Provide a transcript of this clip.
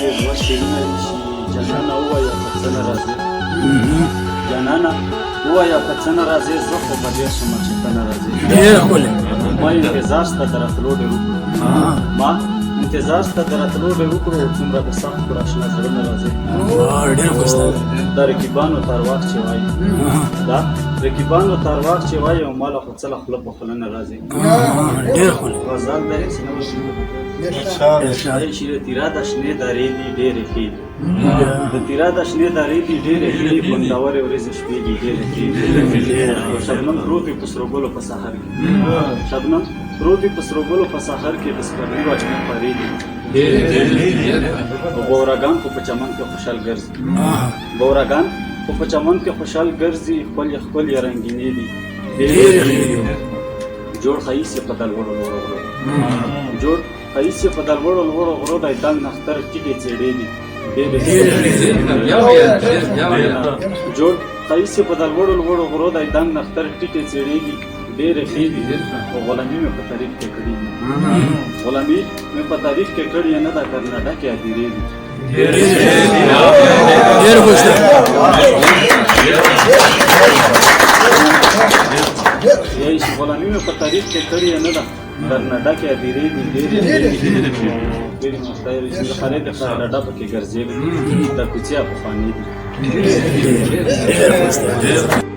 ډېر لوست شعرونه دي چې جانانه ووایه په څه نه راځې جانانه ووایه په څه نه راځې زه خو به ډېر شمه چې ته نه راځې ډېره ښکلې ما انتظار سته د راتلو ډېر وکړو ما انتظار سته د راتلو ډېر وکړو څومره د سخت پر اشنا زړه نه راځې ډېره ښایسته د رقیبانو تارواح چې وایي دا رقیبانو تارواح چې وایي او ما له خو څه له خوله په خوله نه راځې ډېره ښکلې غزال درې چې نه چې د تیرا د شنې دارې دي ډېرې ښې دي د تیرا د شنې دارې دي ډېرې ښې دي خوندورې ورځې شپې دي ډېرې ښې دي شبنم پروت وي په سرو ګلو په سحر کې شبنم پروت وي په سرو ګلو په سحر کې د سپرلي واچمې خورې دي بوراګان خو په چمن کې خوشحال ګرځي بوراګان خو په چمن کې خوشحال ګرځي ښکلې ښکلې رنګینې دي ډېرې ښې دي جوړ ښایست یې په دلوړو لوړو غرو جوړ ښایست یې په دلوړو لوړو غرو دی دنګ نختر ټیټې څېړې دي جوړ ښایست یې په دلوړو لوړو غرو دی دنګ نختر ټیټې څېړې دي ډېرې ښې دي خو غلامي مې په تاریخ کې کړې دي غلامي مې په تاریخ کې کړې نه ده کرناټک کې هدیرې دي ډېره ښایسته یایي چې غلامي مې په تاریخ کې کړې نه ده کرناټک کې هدیرې دي ډېرې مختارې چې د خالد کرناټک پکې ګرځېږي د کوڅې پخواني دي